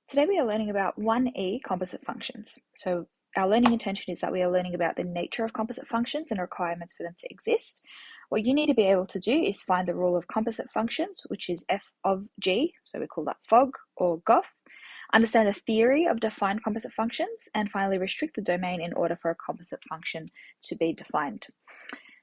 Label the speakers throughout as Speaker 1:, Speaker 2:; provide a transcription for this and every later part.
Speaker 1: Today we are learning about 1E composite functions. So our learning intention is that we are learning about the nature of composite functions and requirements for them to exist. What you need to be able to do is find the rule of composite functions, which is f of g, so we call that fog or gof, understand the theory of defined composite functions, and finally restrict the domain in order for a composite function to be defined.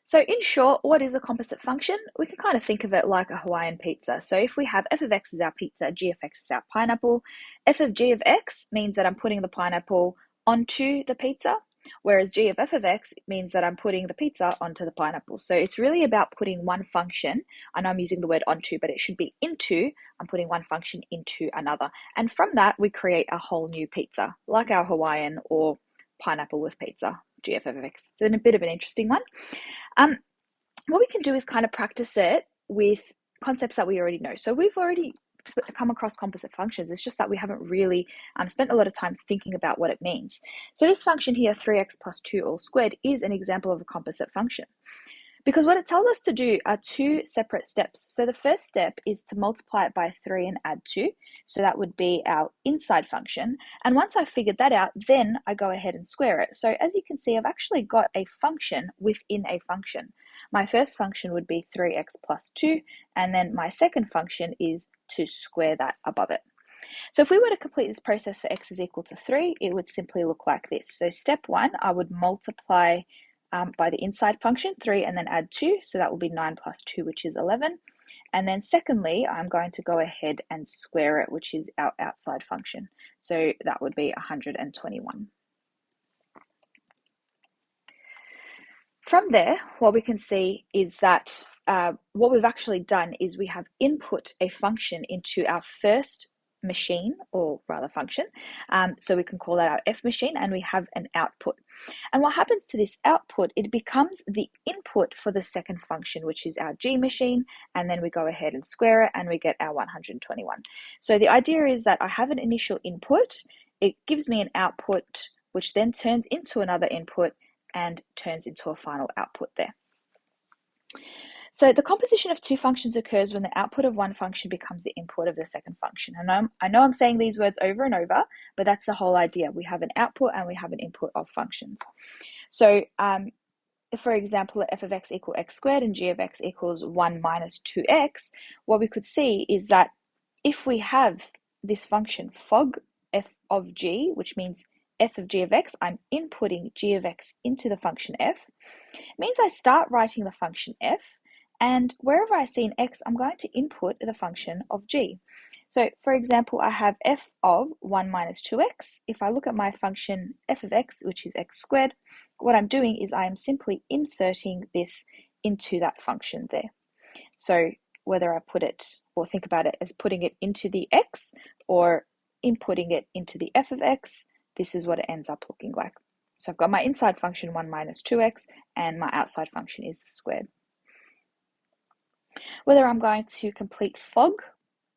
Speaker 1: So in short, what is a composite function? We can kind of think of it like a Hawaiian pizza. So if we have f of x is our pizza, g of x is our pineapple, f of g of x means that I'm putting the pineapple onto the pizza, whereas g of f of x means that I'm putting the pizza onto the pineapple. So it's really about putting one function, I know I'm using the word onto, but it should be into, I'm putting one function into another. And from that, we create a whole new pizza, like our Hawaiian or pineapple with pizza. GF of x. It's a bit of an interesting one. What we can do is kind of practice it with concepts that we already know. So we've already come across composite functions. It's just that we haven't really spent a lot of time thinking about what it means. So this function here, 3x plus 2 all squared, is an example of a composite function. Because what it tells us to do are two separate steps. So the first step is to multiply it by 3 and add 2. So that would be our inside function. And once I've figured that out, then I go ahead and square it. So as you can see, I've actually got a function within a function. My first function would be 3x plus 2, and then my second function is to square that above it. So if we were to complete this process for x is equal to 3, it would simply look like this. So step 1, I would multiply by the inside function, 3, and then add 2. So that will be 9 plus 2, which is 11. And then secondly, I'm going to go ahead and square it, which is our outside function. So that would be 121. From there, what we can see is that what we've actually done is we have input a function into our first machine, or rather function. So we can call that our f machine, and we have an output. And what happens to this output, it becomes the input for the second function, which is our g machine, and then we go ahead and square it, and we get our 121. So the idea is that I have an initial input, it gives me an output, which then turns into another input, and turns into a final output there. So the composition of two functions occurs when the output of one function becomes the input of the second function. And I know I'm saying these words over and over, but that's the whole idea. We have an output and we have an input of functions. So for example, f of x equals x squared and g of x equals 1 minus 2x, what we could see is that if we have this function fog f of g, which means f of g of x, I'm inputting g of x into the function f, it means I start writing the function f, and wherever I see an x, I'm going to input the function of g. So for example, I have f of 1 minus 2x. If I look at my function f of x, which is x squared, what I'm doing is I am simply inserting this into that function there. So whether I put it, or think about it as putting it into the x, or inputting it into the f of x, this is what it ends up looking like. So I've got my inside function 1 minus 2x, and my outside function is the squared. Whether I'm going to complete fog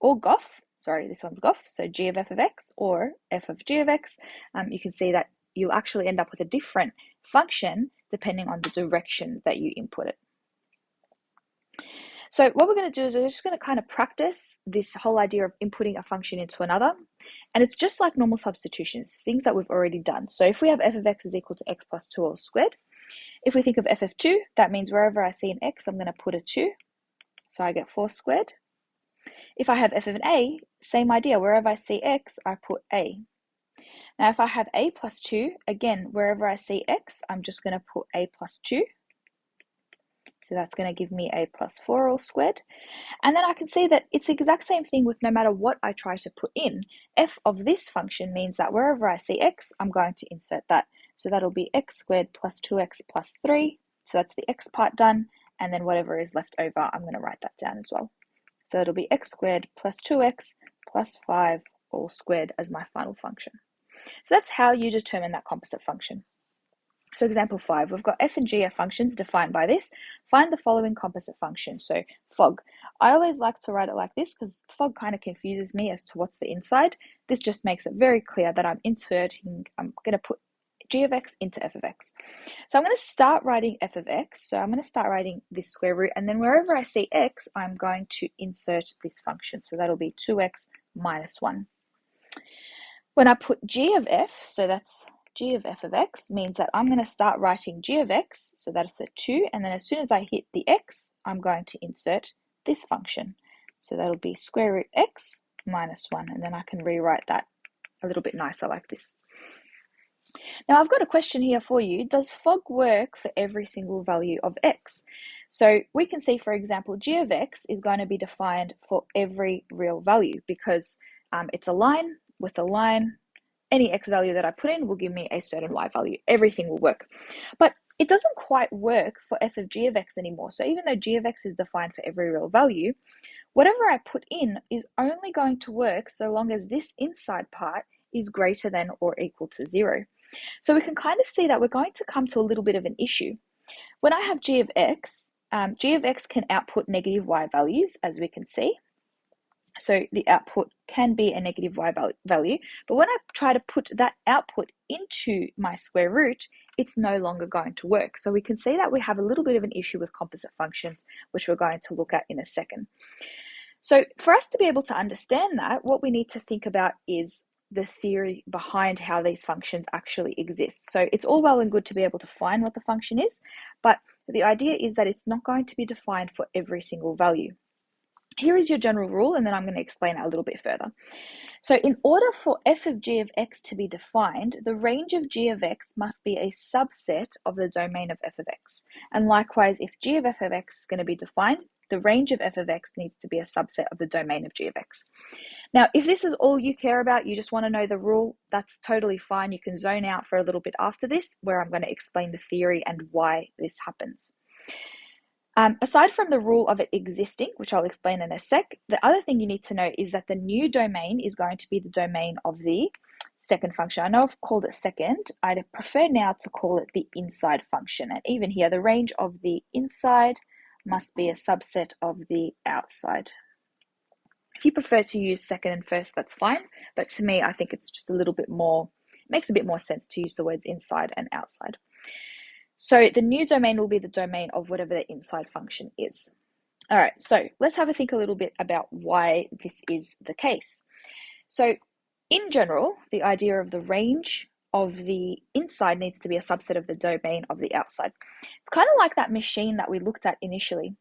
Speaker 1: or gof, sorry, this one's gof, so g of f of x or f of g of x, you can see that you'll actually end up with a different function depending on the direction that you input it. So what we're going to do is we're just going to kind of practice this whole idea of inputting a function into another. And it's just like normal substitutions, things that we've already done. So if we have f of x is equal to x plus 2 all squared, if we think of f of 2, that means wherever I see an x, I'm going to put a 2. So I get 4 squared. If I have f of an a, same idea. Wherever I see x, I put a. Now if I have a plus 2, again, wherever I see x, I'm just going to put a plus 2. So that's going to give me a plus 4 all squared. And then I can see that it's the exact same thing with no matter what I try to put in. F of this function means that wherever I see x, I'm going to insert that. So that'll be x squared plus 2x plus 3. So that's the x part done. And then whatever is left over, I'm going to write that down as well. So it'll be x squared plus 2x plus 5 all squared as my final function. So that's how you determine that composite function. So example 5, we've got f and g are functions defined by this. Find the following composite function. So fog. I always like to write it like this because fog kind of confuses me as to what's the inside. This just makes it very clear that I'm going to put g of x into f of x. So I'm going to start writing f of x. So I'm going to start writing this square root, and then wherever I see x, I'm going to insert this function. So that'll be 2x minus 1. When I put g of f, so that's g of f of x, means that I'm going to start writing g of x, so that's a 2, and then as soon as I hit the x, I'm going to insert this function. So that'll be square root x minus 1, and then I can rewrite that a little bit nicer like this. Now I've got a question here for you. Does fog work for every single value of x? So we can see, for example, g of x is going to be defined for every real value because it's a line with a line. Any x value that I put in will give me a certain y value. Everything will work. But it doesn't quite work for f of g of x anymore. So even though g of x is defined for every real value, whatever I put in is only going to work so long as this inside part is greater than or equal to 0. So we can kind of see that we're going to come to a little bit of an issue. When I have g of x can output negative y values, as we can see. So the output can be a negative y value, but when I try to put that output into my square root, it's no longer going to work. So we can see that we have a little bit of an issue with composite functions, which we're going to look at in a second. So for us to be able to understand that, what we need to think about is the theory behind how these functions actually exist. So it's all well and good to be able to find what the function is, but the idea is that it's not going to be defined for every single value. Here is your general rule, and then I'm going to explain it a little bit further. So in order for f of g of x to be defined, the range of g of x must be a subset of the domain of f of x. And likewise, if g of f of x is going to be defined, the range of f of x needs to be a subset of the domain of g of x. Now, if this is all you care about, you just want to know the rule, that's totally fine. You can zone out for a little bit after this, where I'm going to explain the theory and why this happens. Aside from the rule of it existing, which I'll explain in a sec, the other thing you need to know is that the new domain is going to be the domain of the second function. I know I've called it second. I'd prefer now to call it the inside function. And even here, the range of the inside must be a subset of the outside. If you prefer to use second and first, that's fine. But to me, I think it's just a little bit more, it makes a bit more sense to use the words inside and outside. So the new domain will be the domain of whatever the inside function is. All right, so let's have a think a little bit about why this is the case. So in general, the idea of the range of the inside needs to be a subset of the domain of the outside. It's kind of like that machine that we looked at initially.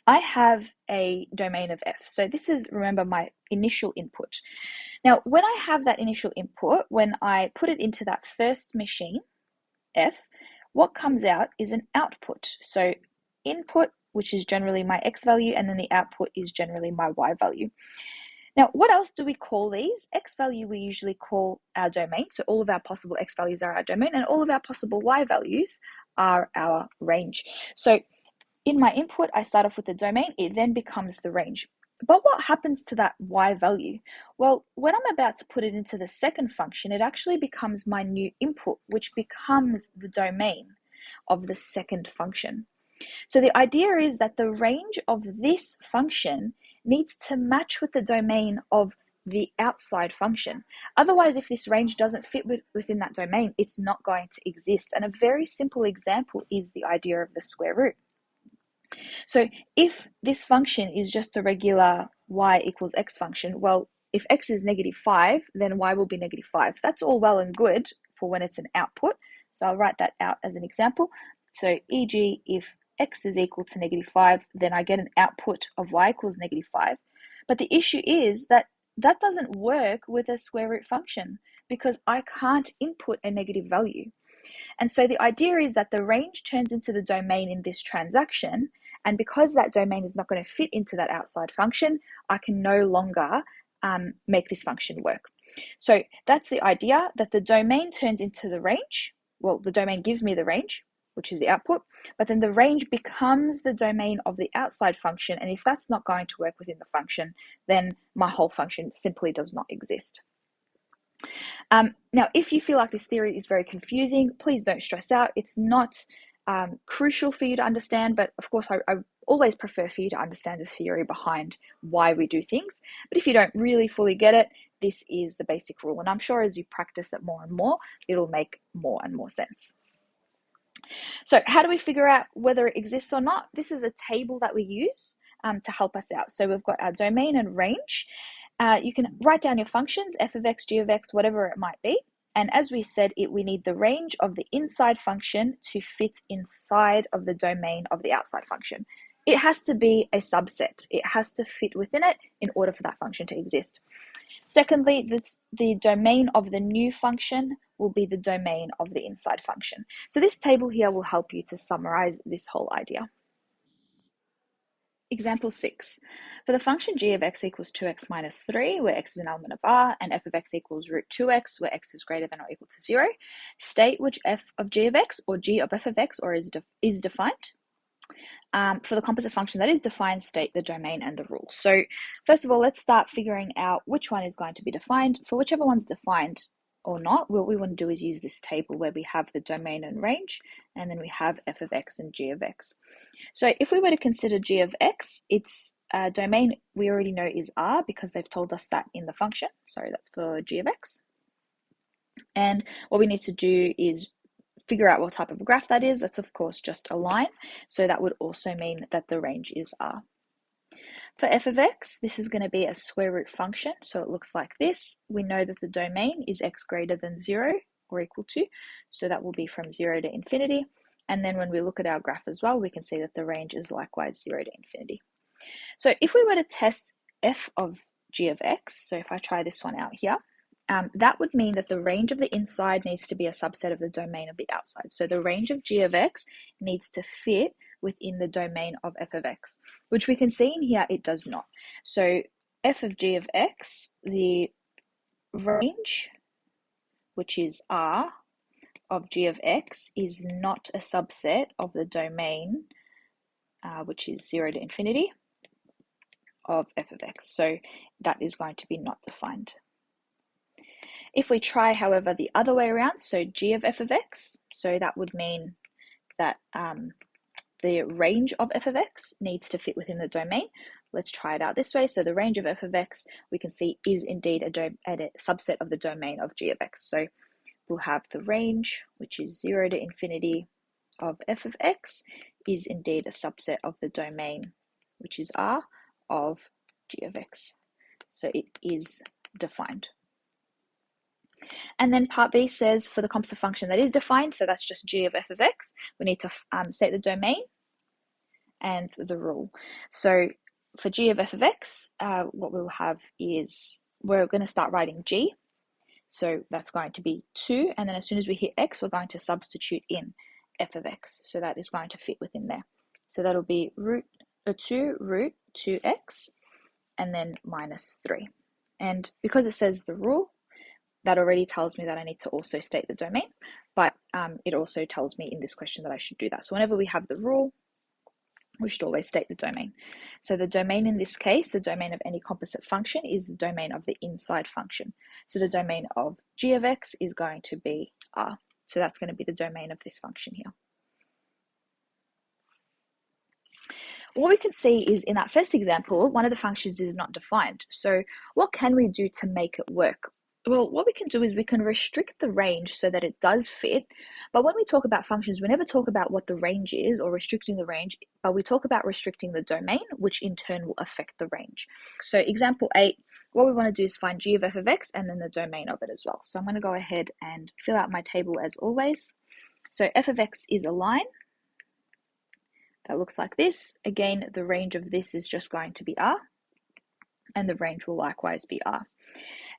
Speaker 1: I have a domain of f. So this is, remember, my initial input. Now, when I have that initial input, when I put it into that first machine, f, what comes out is an output. So input, which is generally my x value, and then the output is generally my y value. Now, what else do we call these? X value we usually call our domain. So all of our possible x values are our domain, and all of our possible y values are our range. So in my input, I start off with the domain, it then becomes the range. But what happens to that y value? Well, when I'm about to put it into the second function, it actually becomes my new input, which becomes the domain of the second function. So the idea is that the range of this function needs to match with the domain of the outside function. Otherwise, if this range doesn't fit within that domain, it's not going to exist. And a very simple example is the idea of the square root. So if this function is just a regular y equals x function, well, if x is -5, then y will be -5. That's all well and good for when it's an output. So I'll write that out as an example. So e.g., if x is equal to -5, then I get an output of y equals -5. But the issue is that that doesn't work with a square root function because I can't input a negative value. And so the idea is that the range turns into the domain in this transaction, and because that domain is not going to fit into that outside function, I can no longer make this function work. So that's the idea, that the domain turns into the range. Well, the domain gives me the range, which is the output, but then the range becomes the domain of the outside function, and if that's not going to work within the function, then my whole function simply does not exist. Now, if you feel like this theory is very confusing, please don't stress out. It's not crucial for you to understand, but of course, I always prefer for you to understand the theory behind why we do things. But if you don't really fully get it, this is the basic rule. And I'm sure as you practice it more and more, it'll make more and more sense. So how do we figure out whether it exists or not? This is a table that we use to help us out. So we've got our domain and range. You can write down your functions, f of x, g of x, whatever it might be. And as we said, we need the range of the inside function to fit inside of the domain of the outside function. It has to be a subset. It has to fit within it in order for that function to exist. Secondly, the domain of the new function will be the domain of the inside function. So this table here will help you to summarize this whole idea. Example 6. For the function g of x equals 2x minus 3, where x is an element of R, and f of x equals root 2x, where x is greater than or equal to 0, state which f of g of x or g of f of x or is defined. For the composite function that is defined, state the domain and the rule. So first of all, let's start figuring out which one is going to be defined. For whichever one's defined or not, what we want to do is use this table where we have the domain and range, and then we have f of x and g of x. So if we were to consider g of x, its domain we already know is R because they've told us that in the function. Sorry, that's for g of x. And what we need to do is figure out what type of graph that is. That's of course just a line. So that would also mean that the range is R. For f of x, this is going to be a square root function. So it looks like this. We know that the domain is x greater than 0 or equal to. So that will be from 0 to infinity. And then when we look at our graph as well, we can see that the range is likewise 0 to infinity. So if we were to test f of g of x, so if I try this one out here, that would mean that the range of the inside needs to be a subset of the domain of the outside. So the range of g of x needs to fit within the domain of f of x, which we can see in here it does not. So f of g of x, the range, which is R, of g of x is not a subset of the domain, which is 0 to infinity, of f of x. So that is going to be not defined. If we try, however, the other way around, so g of f of x, so that would mean that the range of f of x needs to fit within the domain. Let's try it out this way. So the range of f of x, we can see, is indeed a subset of the domain of g of x. So we'll have the range, which is 0 to infinity, of f of x, is indeed a subset of the domain, which is R, of g of x. So it is defined. And then part B says for the composite function that is defined, so that's just g of f of x, we need to state the domain and the rule. So for g of f of x, what we'll have is we're going to start writing g. So that's going to be 2, and then as soon as we hit x, we're going to substitute in f of x. So that is going to fit within there. So that'll be 2 root 2x, and then minus 3. And because it says the rule, that already tells me that I need to also state the domain, but it also tells me in this question that I should do that. So whenever we have the rule, we should always state the domain. So the domain in this case, the domain of any composite function, is the domain of the inside function. So the domain of g of x is going to be R. So that's going to be the domain of this function here. What we can see is in that first example, one of the functions is not defined. So what can we do to make it work? Well, what we can do is we can restrict the range so that it does fit. But when we talk about functions, we never talk about what the range is or restricting the range, but we talk about restricting the domain, which in turn will affect the range. So example 8, what we want to do is find g of f of x and then the domain of it as well. So I'm going to go ahead and fill out my table as always. So f of x is a line that looks like this. Again, the range of this is just going to be R, and the range will likewise be R.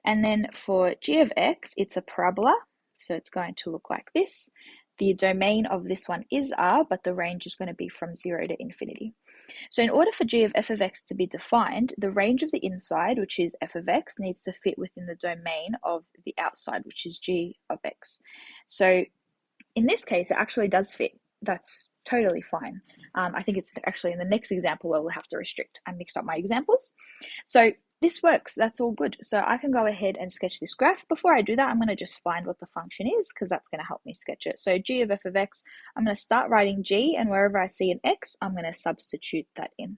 Speaker 1: And then for g of x, it's a parabola, so it's going to look like this. The domain of this one is R, but the range is going to be from 0 to infinity. So in order for g of f of x to be defined, the range of the inside, which is f of x, needs to fit within the domain of the outside, which is g of x. So in this case, it actually does fit. That's totally fine. I think it's actually in the next example where we'll have to restrict. I mixed up my examples. So this works. That's all good. So I can go ahead and sketch this graph. Before I do that, I'm going to just find what the function is because that's going to help me sketch it. So g of f of x, I'm going to start writing g, and wherever I see an x, I'm going to substitute that in.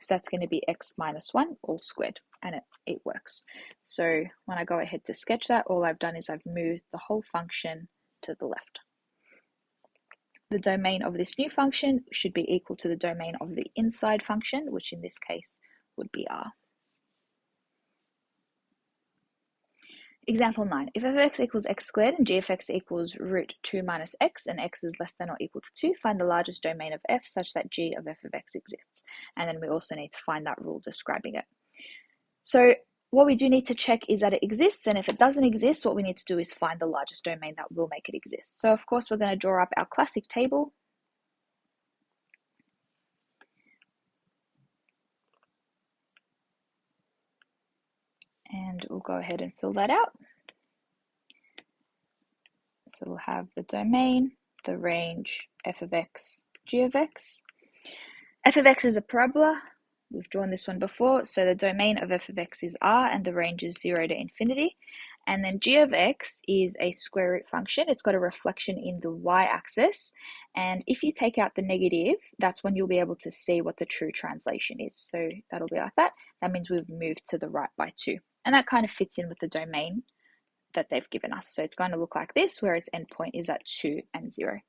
Speaker 1: So that's going to be x minus 1 all squared, and it works. So when I go ahead to sketch that, all I've done is I've moved the whole function to the left. The domain of this new function should be equal to the domain of the inside function, which in this case would be R. Example 9, if f of x equals x squared and g of x equals root 2 minus x and x is less than or equal to 2, find the largest domain of f such that g of f of x exists. And then we also need to find that rule describing it. So what we do need to check is that it exists, and if it doesn't exist, what we need to do is find the largest domain that will make it exist. So of course we're going to draw up our classic table. And we'll go ahead and fill that out. So we'll have the domain, the range, f of x, g of x. F of x is a parabola. We've drawn this one before. So the domain of f of x is r and the range is 0 to infinity. And then g of x is a square root function. It's got a reflection in the y-axis. And if you take out the negative, that's when you'll be able to see what the true translation is. So that'll be like that. That means we've moved to the right by 2. And that kind of fits in with the domain that they've given us. So it's going to look like this, where its endpoint is at 2 and 0.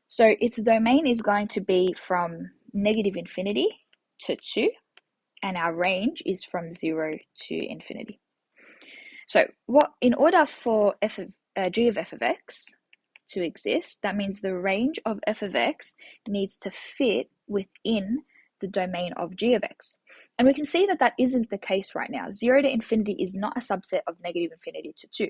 Speaker 1: So its domain is going to be from negative infinity to 2, and our range is from 0 to infinity. So in order for g of f of x to exist, that means the range of f of x needs to fit within the domain of g of x. And we can see that that isn't the case right now. 0 to infinity is not a subset of negative infinity to 2.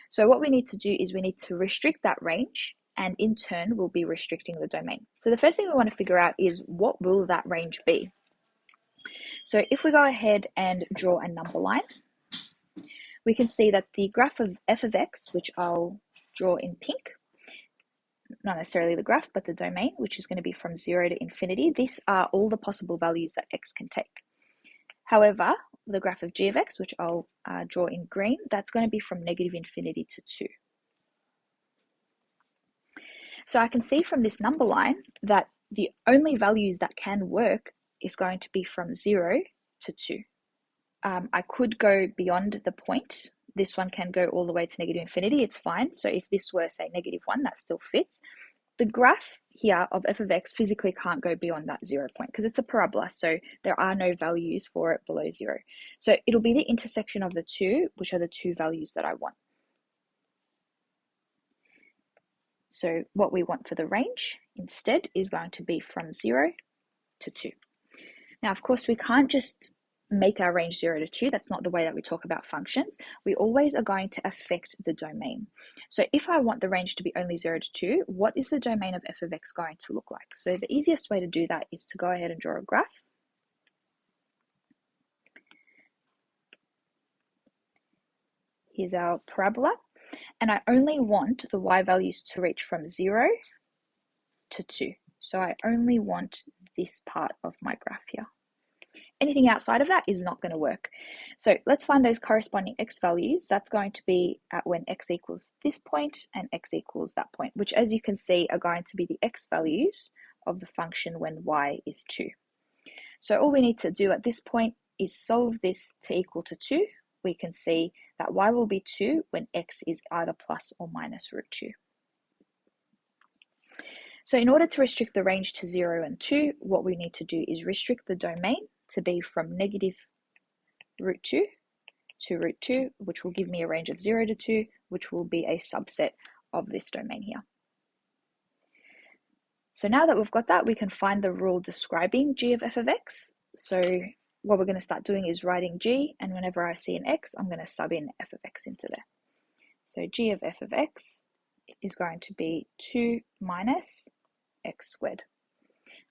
Speaker 1: So what we need to do is we need to restrict that range, and in turn we'll be restricting the domain. So the first thing we want to figure out is what will that range be? So if we go ahead and draw a number line, we can see that the graph of f of x, which I'll draw in pink, not necessarily the graph, but the domain, which is going to be from 0 to infinity. These are all the possible values that x can take. However, the graph of g of x, which I'll draw in green, that's going to be from negative infinity to 2. So I can see from this number line that the only values that can work is going to be from 0 to 2. I could go beyond the point. This one can go all the way to negative infinity. It's fine. So if this were, say, negative 1, that still fits. The graph here of f of x physically can't go beyond that 0 point because it's a parabola. So there are no values for it below 0. So it'll be the intersection of the two, which are the two values that I want. So what we want for the range instead is going to be from 0 to 2. Now, of course, we can't just make our range 0 to 2. That's not the way that we talk about functions. We always are going to affect the domain. So if I want the range to be only 0 to 2, what is the domain of f of x going to look like? So the easiest way to do that is to go ahead and draw a graph. Here's our parabola. And I only want the y values to reach from 0 to 2. So I only want this part of my graph here. Anything outside of that is not going to work. So let's find those corresponding x values. That's going to be at when x equals this point and x equals that point, which, as you can see, are going to be the x values of the function when y is 2. So all we need to do at this point is solve this to equal to 2. We can see that y will be 2 when x is either plus or minus root 2. So in order to restrict the range to 0 and 2, what we need to do is restrict the domain to be from negative root 2 to root 2, which will give me a range of 0 to 2, which will be a subset of this domain here. So now that we've got that, we can find the rule describing g of f of x. So what we're going to start doing is writing g, and whenever I see an x, I'm going to sub in f of x into there. So g of f of x is going to be 2 minus x squared.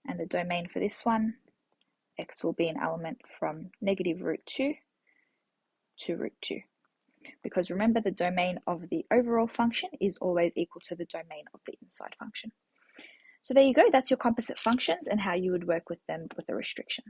Speaker 1: And the domain for this one, x will be an element from negative root 2 to root 2. Because remember, the domain of the overall function is always equal to the domain of the inside function. So there you go, that's your composite functions and how you would work with them with a restriction.